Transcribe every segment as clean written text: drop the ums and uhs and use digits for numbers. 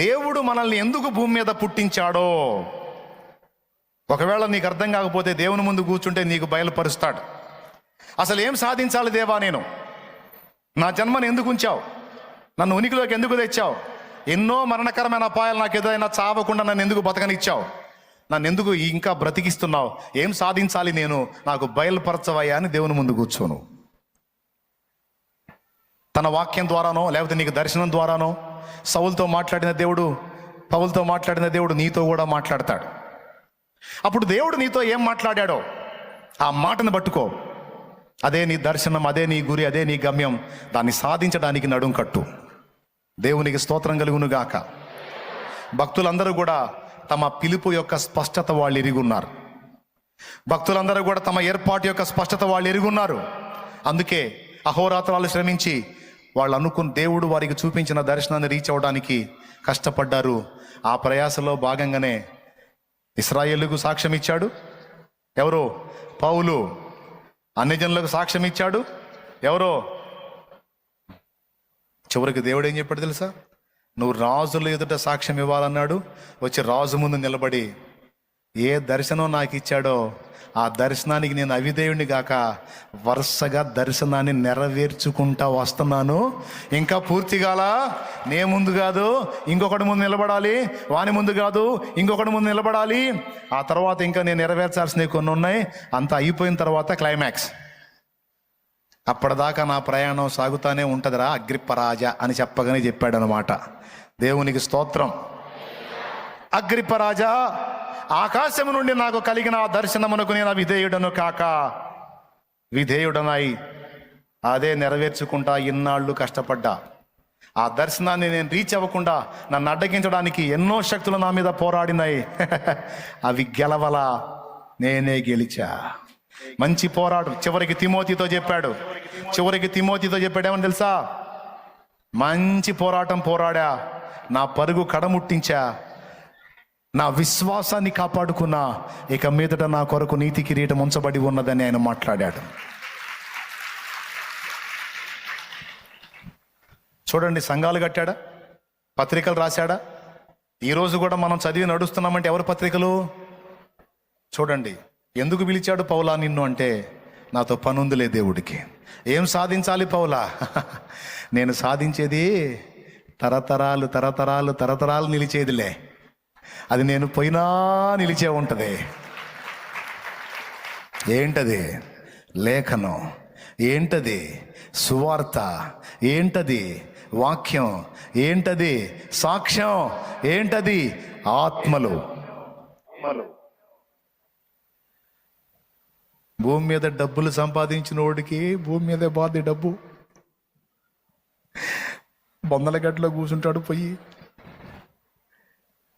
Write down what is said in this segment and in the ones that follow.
దేవుడు మనల్ని ఎందుకు భూమి మీద పుట్టించాడో ఒకవేళ నీకు అర్థం కాకపోతే దేవుని ముందు కూర్చుంటే నీకు బయలుపరుస్తాడు. అసలు ఏం సాధించాలి దేవా, నేను నా జన్మను ఎందుకు ఉంచావు, నన్ను ఉనికిలోకి ఎందుకు తెచ్చావు, ఎన్నో మరణకరమైన అపాయాలు నాకు ఏదైనా చావకుండా నన్ను ఎందుకు బతకనిచ్చావు, నన్ను ఎందుకు ఇంకా బ్రతికిస్తున్నావు, ఏం సాధించాలి నేను, నాకు బయలుపరచవయ్యా అని దేవుని ముందు కూర్చోను. తన వాక్యం ద్వారానో లేకపోతే నీకు దర్శనం ద్వారానో సౌలుతో మాట్లాడిన దేవుడు, పౌలుతో మాట్లాడిన దేవుడు నీతో కూడా మాట్లాడతాడు. అప్పుడు దేవుడు నీతో ఏం మాట్లాడాడో ఆ మాటను పట్టుకో. అదే నీ దర్శనం, అదే నీ గురి, అదే నీ గమ్యం. దాన్ని సాధించడానికి నడుం కట్టు. దేవునికి స్తోత్రం కలుగును గాక. భక్తులందరూ కూడా తమ పిలుపు యొక్క స్పష్టత వాళ్ళు ఎరుగున్నారు. భక్తులందరూ కూడా తమ ఏర్పాటు యొక్క స్పష్టత వాళ్ళు ఎరుగున్నారు. అందుకే అహోరాత్రాలు శ్రమించి వాళ్ళు అనుకున్న దేవుడు వారికి చూపించిన దర్శనాన్ని రీచ్ అవ్వడానికి కష్టపడ్డారు. ఆ ప్రయాసలో భాగంగానే ఇశ్రాయేలుకు సాక్ష్యం ఇచ్చాడు ఎవరో, పౌలు. అన్యజనులకు సాక్ష్యం ఇచ్చాడు ఎవరో. చివరికి దేవుడు ఏం చెప్పాడు తెలుసా? నువ్వు రాజుల ఎదుట సాక్ష్యం ఇవ్వాలన్నాడు. వచ్చి రాజు ముందు నిలబడి ఏ దర్శనం నాకు ఇచ్చాడో ఆ దర్శనానికి నేను అవిధేయుడిని గాక వరుసగా దర్శనాన్ని నెరవేర్చుకుంటా వస్తున్నాను. ఇంకా పూర్తి కాల. నే ముందు కాదు ఇంకొకటి ముందు నిలబడాలి, వాని ముందు కాదు ఇంకొకటి ముందు నిలబడాలి. ఆ తర్వాత ఇంకా నేను నెరవేర్చాల్సినవి కొన్ని ఉన్నాయి. అంతా అయిపోయిన తర్వాత క్లైమాక్స్. అప్పటిదాకా నా ప్రయాణం సాగుతానే ఉంటుందిరా అగ్రిప్పరాజా అని చెప్పగానే చెప్పాడు అనమాట. దేవునికి స్తోత్రం. అగ్రిప్పరాజా, ఆకాశము నుండి నాకు కలిగిన ఆ దర్శనమునకు నేను విధేయుడను కాక విధేయుడనై అదే నెరవేర్చుకుంటా ఇన్నాళ్ళు కష్టపడ్డా. ఆ దర్శనాన్ని నేను రీచ్ అవ్వకుండా నన్ను అడ్డగించడానికి ఎన్నో శక్తులు నా మీద పోరాడినాయి. అవి గెలవల, నేనే గెలిచా. మంచి పోరాడు. చివరికి తిమోతితో చెప్పాడు ఏమని తెలుసా? మంచి పోరాటం పోరాడా, నా పరుగు కడముట్టించా, నా విశ్వాసాన్ని కాపాడుకున్నా, ఇక మీదట నా కొరకు నీతి కిరీటం ఉంచబడి ఉన్నదని ఆయన మాట్లాడాడు. చూడండి, సంఘాలు కట్టాడా, పత్రికలు రాశాడా. ఈరోజు కూడా మనం చదివి నడుస్తున్నామంటే ఎవరి పత్రికలు? చూడండి, ఎందుకు పిలిచాడు పౌలా నిన్ను అంటే, నాతో పనుందిలే దేవుడికి. ఏం సాధించాలి పౌలా? నేను సాధించేది తరతరాలు తరతరాలు తరతరాలు నిలిచేదిలే. అది నేను పోయినా నిలిచే ఉంటుంది. ఏంటది? లేఖనం. ఏంటది? సువార్త. ఏంటది? వాక్యం. ఏంటది? సాక్ష్యం. ఏంటది? ఆత్మలు. భూమి మీద డబ్బులు సంపాదించిన వాడికి భూమి మీదే బాధ. డబ్బు బొందల గడ్డలో కూర్చుంటాడు పోయి.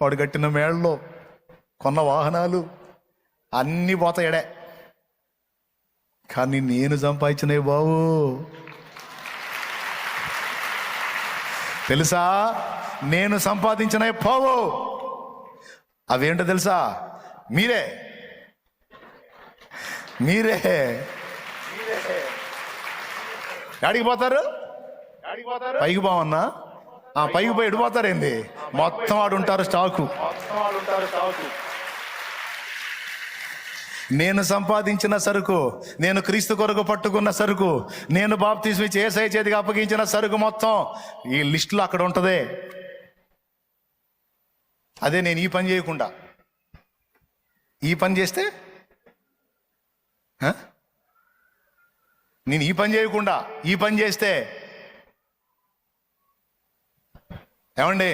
వాడు కట్టిన మేళ్ళలో కొన్న వాహనాలు అన్నీ పోతాయడే. కానీ నేను సంపాదించినవి బావు తెలుసా? నేను సంపాదించినవి పోవు. అవేంటో తెలుసా? మీరే ఎడికి పోతారు? పైకి పోవన్నా? పైకి పోయి ఎడిపోతారేంది? మొత్తం ఆడు ఉంటారు స్టాకు. నేను సంపాదించిన సరుకు, నేను క్రీస్తు కొరకు పట్టుకున్న సరుకు, నేను బాప్తిస్మం ఇచ్చి యేసయ్య చేతికి అప్పగించిన సరుకు మొత్తం ఈ లిస్టులో అక్కడ ఉంటుంది. అదే నేను ఈ పని చేయకుండా ఈ పని చేస్తే, నేను ఈ పని చేయకుండా ఈ పని చేస్తే ఏమండి,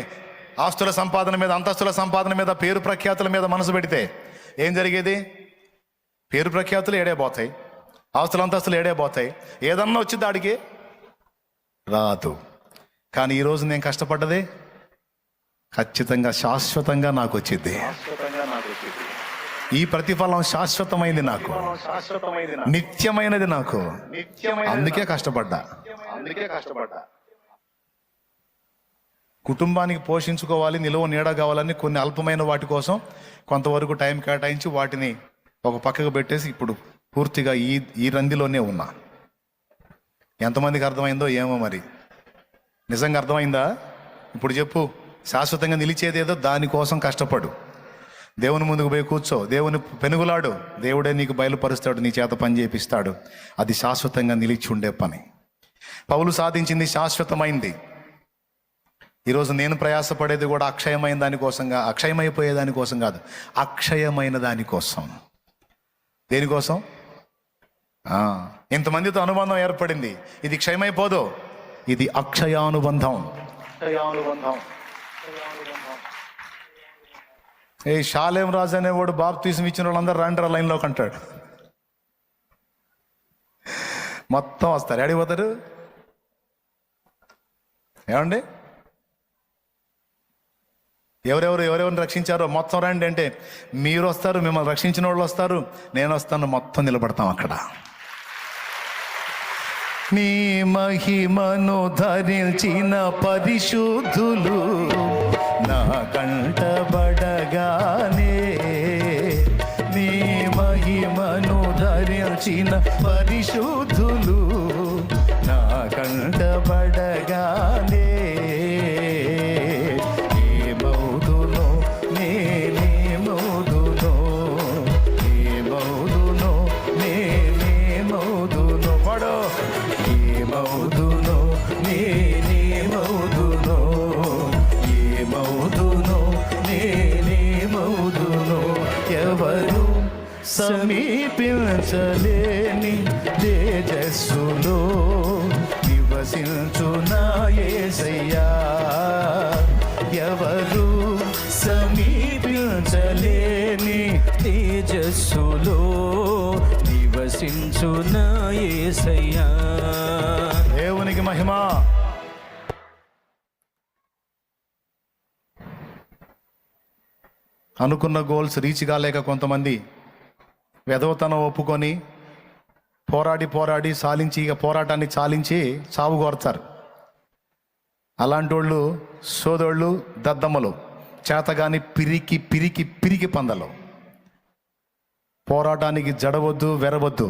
ఆస్తుల సంపాదన మీద, అంతస్తుల సంపాదన మీద, పేరు ప్రఖ్యాతుల మీద మనసు పెడితే ఏం జరిగేది? పేరు ప్రఖ్యాతులు ఏడే పోతాయి, ఆస్తుల అంతస్తులు ఏడే పోతాయి. ఏదన్నా వచ్చింది ఆడికి రాదు. కానీ ఈరోజు నేను కష్టపడ్డది ఖచ్చితంగా శాశ్వతంగా నాకు వచ్చింది. ఈ ప్రతిఫలం శాశ్వతమైంది, నాకు నిత్యమైనది, నాకు అందుకే కష్టపడ్డా. కుటుంబానికి పోషించుకోవాలి, నిలువ నీడ కావాలని కొన్ని అల్పమైన వాటి కోసం కొంతవరకు టైం కేటాయించి వాటిని ఒక పక్కకు పెట్టేసి ఇప్పుడు పూర్తిగా ఈ రందిలోనే ఉన్నా. ఎంతమందికి అర్థమైందో ఏమో మరి. నిజంగా అర్థమైందా? ఇప్పుడు చెప్పు. శాశ్వతంగా నిలిచేదేదో దానికోసం కష్టపడు. దేవుని ముందుకు పోయి కూర్చో, దేవుని పెనుగులాడు, దేవుడే నీకు బయలుపరుస్తాడు, నీ చేత పని చేపిస్తాడు. అది శాశ్వతంగా నిలిచి ఉండే పని. పౌలు సాధించింది శాశ్వతమైంది. ఈరోజు నేను ప్రయాసపడేది కూడా అక్షయమైన దానికోసంగా, అక్షయమైపోయే దానికోసం కాదు, అక్షయమైన దానికోసం. దేనికోసం? ఇంతమందితో అనుబంధం ఏర్పడింది, ఇది క్షయమైపోదు, ఇది అక్షయానుబంధం. ఏ షాలేం రాజు అనేవాడు బాప్తీసం ఇచ్చిన వాళ్ళందరూ రండి లైన్లోకి అంటాడు. మొత్తం వస్తారు. అడిగిపోతారు, ఏమండి ఎవరెవరిని రక్షించారో మొత్తం రండి అంటే, మీరు వస్తారు, మిమ్మల్ని రక్షించిన వాళ్ళు వస్తారు, నేను వస్తాను, మొత్తం నిలబడతాం అక్కడ. నీ మహిమను ధరించిన పరిశుద్ధులు నా కంటబడగానే, నీ మహిమను ధరించిన పరిశుద్ధులు నా కంటబడగానే, ఏమవుదునో నేనేమవుదునో, ఏమవుదునో నేనేమవుదునో, పడో, ఏమవుదునో నేనేమవుదునో, ఏమవుదునో నేనేమవుదునో, ఎవరు సమీపించలేని తేజస్సులో నివసించు నా యేసయ్యా, ఎవరు సమీపించలేని తేజస్సులో నివసించు నా యేసయ్యా. దేవునికి మహిమ. అనుకున్న గోల్స్ రీచ్ కాలేక కొంతమంది వెధవతనం ఒప్పుకొని పోరాడి సాలించి, ఇక పోరాటాన్ని చాలించి చావు కోరతారు. అలాంటి వాళ్ళు సోదోళ్ళు, దద్దమ్మలు, చేతగాని పిరికి పందలు. పోరాటానికి జడవద్దు, వెరవద్దు.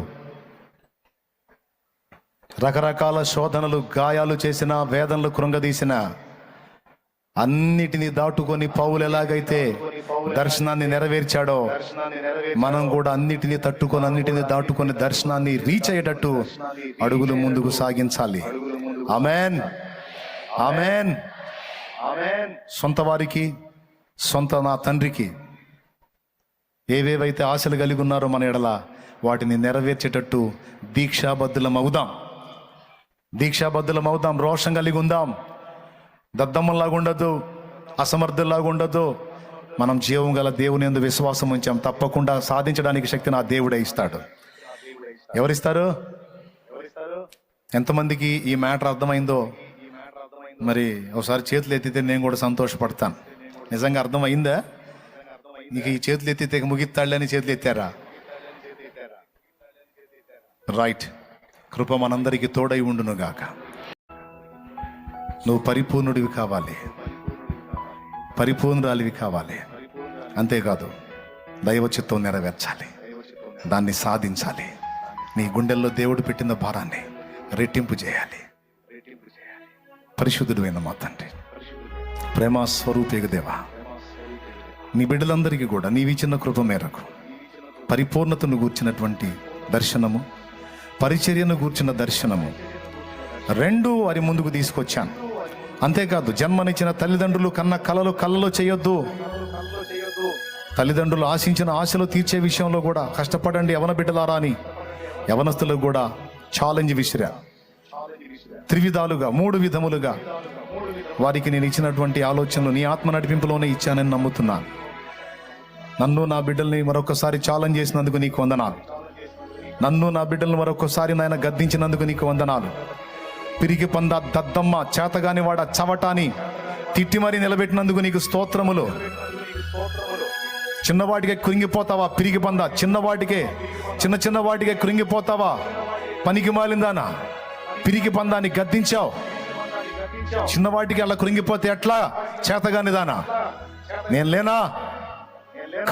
రకరకాల శోధనలు, గాయాలు చేసిన, వేదనలు కృంగదీసిన, అన్నిటినీ దాటుకొని పౌలు ఎలాగైతే దర్శనాన్ని నెరవేర్చాడో, మనం కూడా అన్నిటినీ తట్టుకొని, అన్నిటినీ దాటుకొని దర్శనాన్ని రీచ్ అయ్యేటట్టు అడుగులు ముందుకు సాగించాలి. Amen, amen. సొంత వారికి, సొంత నా తండ్రికి ఏవేవైతే ఆశలు కలిగి ఉన్నారో మన ఎడల వాటిని నెరవేర్చేటట్టు దీక్షాబద్ధులం అవుదాం. రోషం కలిగి ఉందాం. దద్దమ్మలాగా ఉండదు, అసమర్థుల్లాగా ఉండదు. మనం జీవం గల దేవుని యందు విశ్వాసం ఉంచాం, తప్పకుండా సాధించడానికి శక్తి నా దేవుడే ఇస్తాడు. ఎవరిస్తారు? ఎంతమందికి ఈ మ్యాటర్ అర్థమైందో మరి ఒకసారి చేతులు ఎత్తితే నేను కూడా సంతోషపడతాను. నిజంగా అర్థమైందా? నీకు ఈ చేతులు ఎత్తితే ముగిస్తాళ్ళని చేతులు ఎత్తారా? రైట్. కృప మనందరికీ తోడై ఉండును గాక. నువ్వు పరిపూర్ణుడివి కావాలి, పరిపూర్ణురాలివి కావాలి. అంతేకాదు దైవ చిత్తం నెరవేర్చాలి, దాన్ని సాధించాలి. నీ గుండెల్లో దేవుడు పెట్టిన భారాన్ని రెట్టింపు చేయాలి. పరిశుద్ధుడు అయిన మా తండ్రి, ప్రేమ స్వరూపేగ దేవా, నీ బిడ్డలందరికీ కూడా నీవిచ్చిన కృప మేరకు పరిపూర్ణతను గూర్చినటువంటి దర్శనము, పరిచర్యను గూర్చిన దర్శనము రెండు వారి ముందుకు తీసుకొచ్చాను. అంతేకాదు జన్మనిచ్చిన తల్లిదండ్రులు కన్న కలలో చేయొద్దు. తల్లిదండ్రులు ఆశించిన ఆశలు తీర్చే విషయంలో కూడా కష్టపడండి యవన బిడ్డలారా అని యవనస్తులకు కూడా ఛాలెంజ్ విసిరా. త్రివిధాలుగా, 3 విధములుగా వారికి నేను ఇచ్చినటువంటి ఆలోచనలు నీ ఆత్మ నడిపింపులోనే ఇచ్చానని నమ్ముతున్నాను. నన్ను నా బిడ్డల్ని మరొకసారి ఛాలెంజ్ చేసినందుకు నీకు వందనాలు. నన్ను నా బిడ్డలను మరొకసారి నాయన గద్దించినందుకు నీకు వందనాలు. పిరికి పంద, దద్దమ్మ, చేతగాని వాడ, చవటాని తిట్టి మరీ నిలబెట్టినందుకు నీకు స్తోత్రములు. చిన్నవాటికే కృంగిపోతావా పిరికి పంద? చిన్న వాటికే కృంగిపోతావా? పనికి మాలిందానా పిరికి పందాన్ని గద్దించావు. చిన్నవాటికి అలా కృంగిపోతే ఎట్లా? చేతగాని దానా నేను లేనా?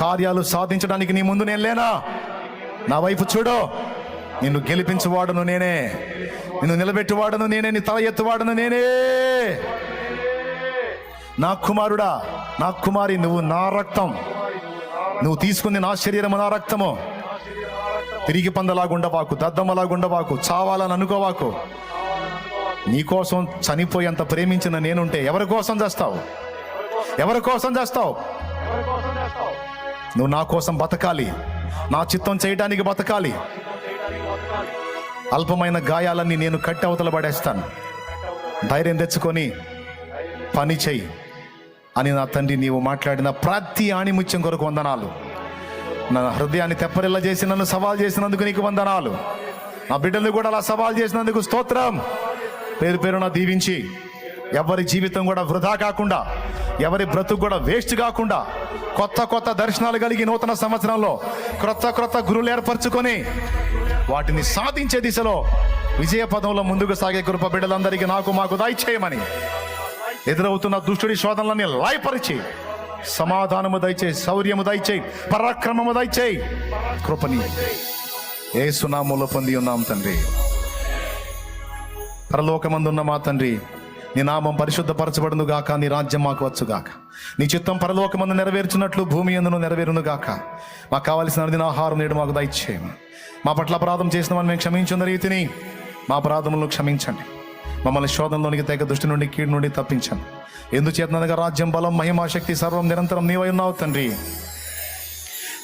కార్యాలు సాధించడానికి నీ ముందు నేను లేనా? నా వైపు చూడు. నిన్ను గెలిపించువాడను నేనే, నిన్ను నిలబెట్టువాడను నేనే, నీ తల ఎత్తువాడను నేనే. నా కుమారుడా, నా కుమారి, నువ్వు నా రక్తం, నువ్వు తీసుకుంది నా శరీరము, నా రక్తము. తిరిగి పందలాగుండవాకు, దద్దమ్మలాగుండవాకు, చావాలని అనుకోవాకు. నీకోసం చనిపోయేంత ప్రేమించిన నేనుంటే ఎవరి కోసం చేస్తావు? ఎవరి కోసం చేస్తావు? నువ్వు నా కోసం బతకాలి, నా చిత్తం చేయడానికి బతకాలి. అల్పమైన గాయాలన్నీ నేను కట్టి అవతల పడేస్తాను, ధైర్యం తెచ్చుకొని పని చెయ్యి అని నా తండ్రి నీవు మాట్లాడిన ప్రతి ఆణిముత్యం కొరకు వందనాలు. నా హృదయాన్ని తెప్పరిల్ల చేసి నన్ను సవాల్ చేసినందుకు నీకు వందనాలు. నా బిడ్డలు కూడా అలా సవాల్ చేసినందుకు స్తోత్రం. పేరు పేరున దీవించి ఎవరి జీవితం కూడా వృధా కాకుండా, ఎవరి బ్రతుకు కూడా వేస్ట్ కాకుండా, కొత్త కొత్త దర్శనాలు కలిగి నూతన సంవత్సరంలో క్రొత్త గురువులు ఏర్పరచుకొని వాటిని సాధించే దిశలో విజయ పదంలో ముందుకు సాగే కృప బిడ్డలందరికీ నాకు మాకు దయచేయమని, ఎదురవుతున్న దుష్టుడి శోధనలని లాయపరిచి సమాధానము దయచేయి, శౌర్యము దయచేయి, పరాక్రమము దయచేయి. కృపని యేసు నామములో పొంది ఉన్నాం తండ్రి. పరలోకమందున్న మా తండ్రి, నీ నామం పరిశుద్ధపరచబడును గాక, నీ రాజ్యం మాకు వచ్చుగాక, నీ చిత్తం పరలోకమందు నెరవేర్చినట్లు భూమి యందును నెరవేరును గాక. మాకు కావలసిన అనుదిన ఆహారం నేడు మాకు దయచేయము. మా పట్ల అపరాధం చేసిన వారిని మేము క్షమించున్న రీతిని మా అపరాధములను క్షమించండి. మమ్మల్ని శోధనలోనికి తెగ దృష్టి నుండి, కీడు నుండి తప్పించండి. ఎందుచేతనగా రాజ్యం, బలం, మహిమా, శక్తి సర్వం నిరంతరం నీవై ఉన్నావు తండ్రి.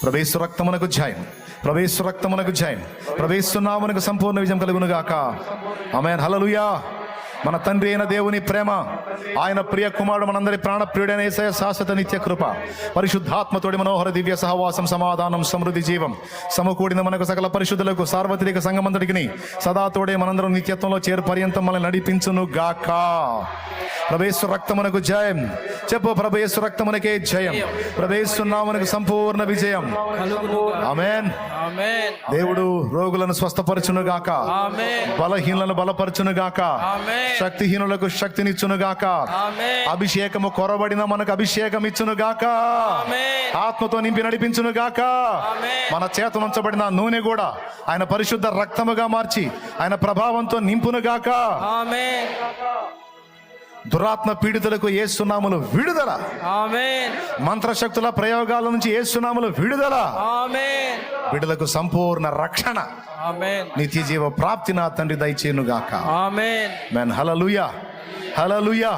ప్రవేశు రక్తమునకు జయం, ప్రవేశు రక్తమునకు జయం, ప్రవేశునామమునకు సంపూర్ణ విజయం కలుగును గాక. ఆమేన్. హల్లెలూయా. మన తండ్రి అయిన దేవుని ప్రేమ, ఆయన ప్రియ కుమారుడు మనందరి ప్రాణప్రియుడైన యేసయ్య శాశ్వత నిత్య కృప, పరిశుద్ధాత్మతోడి మనోహర దివ్య సహవాసం, సమాధానం, సమృద్ధి, జీవం సమకూడిన మనకు సకల పరిశుద్ధులకు సార్వత్రిక సంఘమంతటికి సదా తోడే మనందరం నిత్యత్వంలో చేరు పర్యంతం మనల్ని నడిపించును గాక. ప్రవేశు రక్తమునకు జయం. చెప్పు, ప్రవేశు రక్తమునకే జయం, ప్రవేశునామమునకు సంపూర్ణ విజయం. ఆమేన్. దేవుడు రోగులను స్వస్థపరచును గాక, బలహీనులను బలపరచును గాక, శక్తిహీనులకు శక్తినిచ్చును గాక, అభిషేకము కొరబడిన మనకు అభిషేకం ఇచ్చును గాక, ఆత్మతో నింపి నడిపించును గాక. మన చేతనుంచబడిన నూనె కూడా ఆయన పరిశుద్ధ రక్తముగా మార్చి ఆయన ప్రభావంతో నింపును గాక. దురాత్మ పీడితులకు యేసు నామములో విడుదల. మంత్రశక్తుల ప్రయోగాల నుంచి యేసు నామములో విడుదల. బిడ్డలకు సంపూర్ణ రక్షణ, నిత్య జీవ ప్రాప్తి నా తండ్రి దయచేయును గాక. ఆమేన్. హల్లెలూయా, హల్లెలూయా,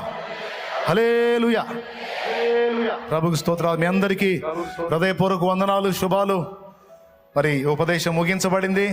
హల్లెలూయా. ప్రభుకు స్తోత్రాలు. మీ అందరికీ హృదయపూర్వక వందనాలు, శుభాలు. మరి ఉపదేశం ముగించబడింది.